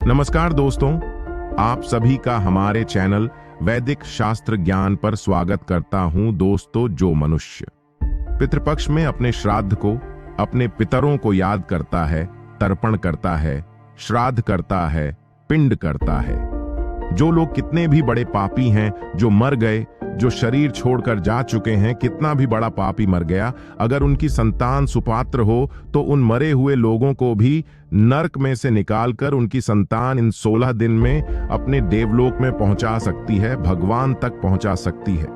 नमस्कार दोस्तों, आप सभी का हमारे चैनल वैदिक शास्त्र ज्ञान पर स्वागत करता हूं। दोस्तों, जो मनुष्य पितृपक्ष में अपने श्राद्ध को, अपने पितरों को याद करता है, तर्पण करता है, श्राद्ध करता है, पिंड करता है, जो लोग कितने भी बड़े पापी हैं, जो मर गए, जो शरीर छोड़कर जा चुके हैं, कितना भी बड़ा पापी मर गया, अगर उनकी संतान सुपात्र हो तो उन मरे हुए लोगों को भी नरक में से निकालकर उनकी संतान इन 16 दिन में अपने देवलोक में पहुंचा सकती है, भगवान तक पहुंचा सकती है।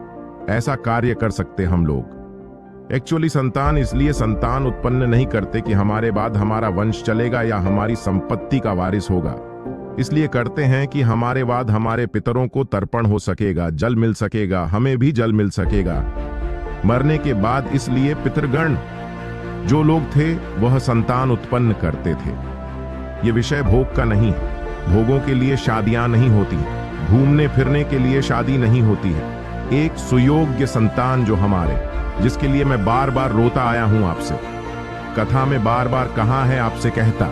ऐसा कार्य कर सकते हम लोग। एक्चुअली संतान इसलिए संतान उत्पन्न नहीं करते कि हमारे बाद हमारा वंश चलेगा या हमारी संपत्ति का वारिस होगा। इसलिए करते हैं कि हमारे बाद हमारे पितरों को तर्पण हो सकेगा, जल मिल सकेगा, हमें भी जल मिल सकेगा मरने के बाद। इसलिए पितृगण जो लोग थे वह संतान उत्पन्न करते थे। ये विषय भोग का नहीं है। भोगों के लिए शादियां नहीं होती, घूमने फिरने के लिए शादी नहीं होती है। एक सुयोग्य संतान जो हमारे, जिसके लिए मैं बार बार रोता आया हूं आपसे, कथा में बार बार कहा है आपसे कहता,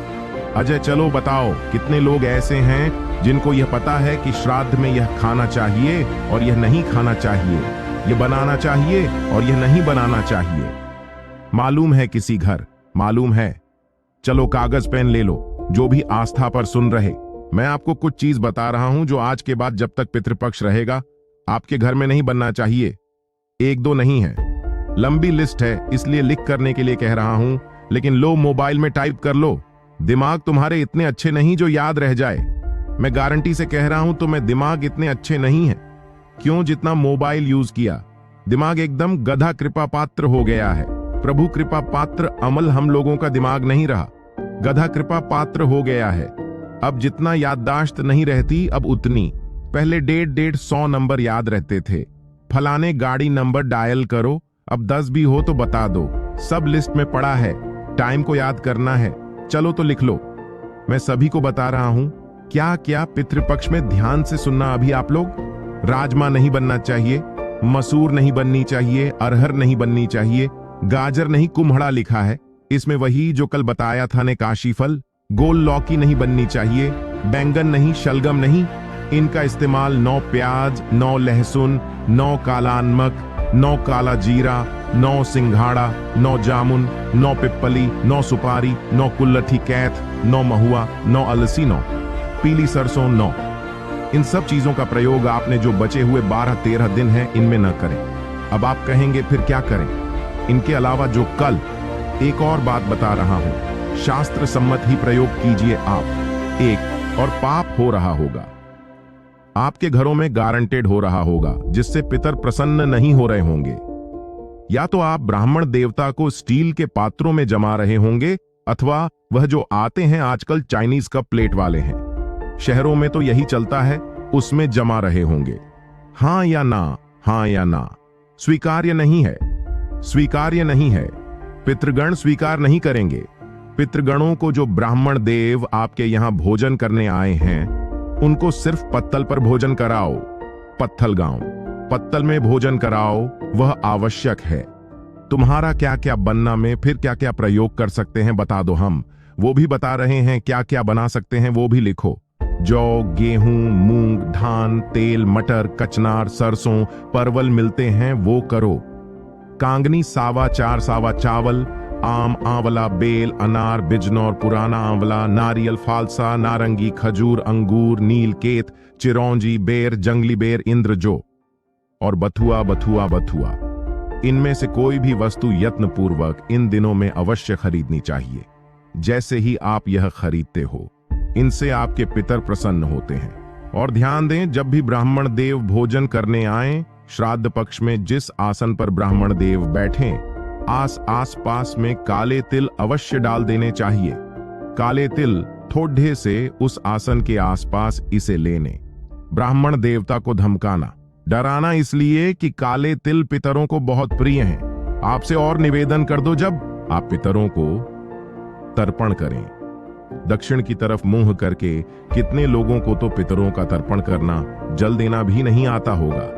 अजय चलो बताओ कितने लोग ऐसे हैं जिनको यह पता है कि श्राद्ध में यह खाना चाहिए और यह नहीं खाना चाहिए, यह बनाना चाहिए और यह नहीं बनाना चाहिए। मालूम है किसी घर, मालूम है। चलो कागज पेन ले लो, जो भी आस्था पर सुन रहे। मैं आपको कुछ चीज बता रहा हूं जो आज के बाद जब तक पितृपक्ष रहेगा आपके घर में नहीं बनना चाहिए। एक दो नहीं है, लंबी लिस्ट है, इसलिए लिख करने के लिए कह रहा हूं। लेकिन लो, मोबाइल में टाइप कर लो। दिमाग तुम्हारे इतने अच्छे नहीं जो याद रह जाए। मैं गारंटी से कह रहा हूं, तो मैं दिमाग इतने अच्छे नहीं है। क्यों? जितना मोबाइल यूज किया, दिमाग एकदम गधा कृपा पात्र हो गया है। प्रभु कृपा पात्र अमल हम लोगों का दिमाग नहीं रहा, गधा कृपा पात्र हो गया है। अब जितना याददाश्त नहीं रहती, अब उतनी। पहले 150 नंबर याद रहते थे। फलाने गाड़ी नंबर डायल करो, अब 10 भी हो तो बता दो। सब लिस्ट में पड़ा है, टाइम को याद करना है। चलो तो लिख लो। मैं सभी को बता रहा हूं, क्या क्या पितृपक्ष में ध्यान से सुनना अभी आप लोग। राजमा नहीं बनना चाहिए, मसूर नहीं बननी चाहिए, अरहर नहीं बननी चाहिए, गाजर नहीं कुम्हड़ा लिखा है, इसमें वही जो कल बताया था ने काशी फल। गोल लौकी नहीं बननी चाहिए, बैंगन नहीं, शलगम नहीं। इनका इस्तेमाल 9 प्याज, 9 लहसुन, 9 काला नमक, 9 काला जीरा, 9 सिंघाड़ा, 9 जामुन, 9 पिप्पली, 9 सुपारी, 9 कुल्लठी कैथ, 9 महुआ, 9 अलसी, 9 पीली सरसों, 9। इन सब चीजों का प्रयोग आपने जो बचे हुए 12-13 दिन हैं इनमें न करें। अब आप कहेंगे फिर क्या करें? इनके अलावा जो कल एक और बात बता रहा हूं, शास्त्र सम्मत ही प्रयोग कीजिए आप। एक और पाप हो रहा होगा, आपके घरों में गारंटेड हो रहा होगा, जिससे पितर प्रसन्न नहीं हो रहे होंगे। या तो आप ब्राह्मण देवता को स्टील के पात्रों में जमा रहे होंगे, अथवा वह जो आते हैं आजकल चाइनीज कप प्लेट वाले हैं, शहरों में तो यही चलता है, उसमें जमा रहे होंगे। हां या ना? हां या ना? स्वीकार्य नहीं है, स्वीकार्य नहीं है। पितृगण स्वीकार नहीं करेंगे। पितृगणों को जो ब्राह्मण देव आपके यहां भोजन करने आए हैं, उनको सिर्फ पत्तल पर भोजन कराओ। पत्थल गांव, पत्तल में भोजन कराओ, वह आवश्यक है। तुम्हारा क्या क्या बनना में फिर क्या क्या प्रयोग कर सकते हैं बता दो, हम वो भी बता रहे हैं। क्या क्या बना सकते हैं वो भी लिखो। जौ, गेहूं, मूंग, धान, तेल, मटर, कचनार, सरसों, परवल मिलते हैं वो करो। कांगनी, सावा, 4 सावा चावल, आम, आंवला, बेल, अनार, बिजनौर, पुराना आंवला, नारियल, फालसा, नारंगी, खजूर, अंगूर, नील, केत, चिरौंजी, बेर, जंगली बेर, इंद्रजो और बथुआ, बथुआ, बथुआ। इनमें से कोई भी वस्तु यत्नपूर्वक इन दिनों में अवश्य खरीदनी चाहिए। जैसे ही आप यह खरीदते हो, इनसे आपके पितर प्रसन्न होते हैं। और ध्यान दें, जब भी ब्राह्मण देव भोजन करने आए, श्राद्ध पक्ष में जिस आसन पर ब्राह्मण देव बैठें, आस पास में काले तिल अवश्य डाल देने चाहिए। काले तिल थोड़े से उस आसन के आसपास इसे लेने। ब्राह्मण देवता को धमकाना, डराना, इसलिए कि काले तिल पितरों को बहुत प्रिय हैं। आपसे और निवेदन कर दो, जब आप पितरों को तर्पण करें, दक्षिण की तरफ मुंह करके, कितने लोगों को तो पितरों का तर्पण करना, जल देना भी नहीं आता होगा।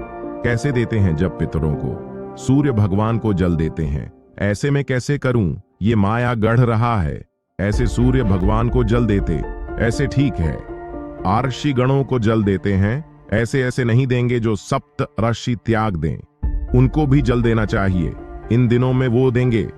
कैसे देते हैं? जब पितरों को सूर्य भगवान को जल देते हैं। ऐसे में कैसे करूं? ये माया गढ़ रहा है। ऐसे सूर्य भगवान को जल देते, ऐसे ठीक है। आर्षि गणों को जल देते हैं, ऐसे ऐसे नहीं देंगे जो सप्त ऋषि त्याग दें, उनको भी जल देना चाहिए। इन दिनों में वो देंगे।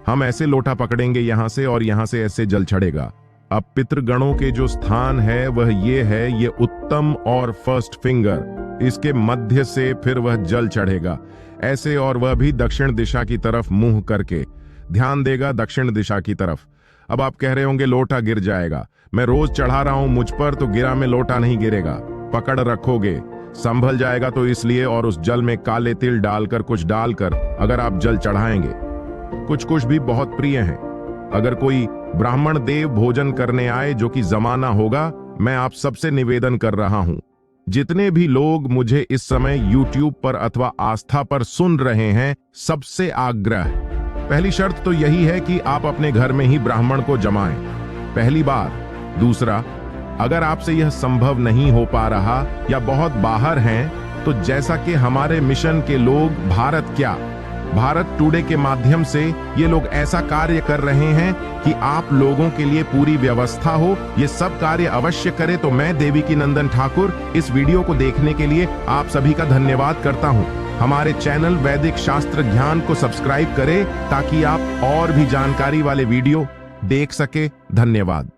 हम ऐसे लोटा पकड़ेंगे यहां से और यहां से ऐसे जल चढ़ेगा। अब पितृगणों के जो स्थान है वह ये है, ये उत्तम और फर्स्ट फिंगर, इसके मध्य से फिर वह जल चढ़ेगा ऐसे, और वह भी दक्षिण दिशा की तरफ मुंह करके ध्यान देगा दक्षिण दिशा की तरफ। अब आप कह रहे होंगे लोटा गिर जाएगा। मैं रोज चढ़ा रहा हूं मुझ पर, तो गिरा में लोटा नहीं गिरेगा, पकड़ रखोगे, संभल जाएगा। तो इसलिए, और उस जल में काले तिल डालकर, कुछ डालकर अगर आप जल चढ़ाएंगे, कुछ कुछ भी बहुत प्रिय हैं। अगर कोई ब्राह्मण देव भोजन करने आए, जो कि जमाना होगा, मैं आप सबसे निवेदन कर रहा हूं, जितने भी लोग मुझे इस समय YouTube पर अथवा आस्था पर सुन रहे हैं, सबसे आग्रह, पहली शर्त तो यही है कि आप अपने घर में ही ब्राह्मण को जमाएं, पहली बार। दूसरा, अगर आपसे यह संभव नहीं हो पा रहा या बहुत बाहर हैं, तो जैसा कि हमारे मिशन के लोग भारत टुडे के माध्यम से ये लोग ऐसा कार्य कर रहे हैं कि आप लोगों के लिए पूरी व्यवस्था हो, ये सब कार्य अवश्य करें। तो मैं देवकीनंदन ठाकुर इस वीडियो को देखने के लिए आप सभी का धन्यवाद करता हूं। हमारे चैनल वैदिक शास्त्र ज्ञान को सब्सक्राइब करें ताकि आप और भी जानकारी वाले वीडियो देख सके। धन्यवाद।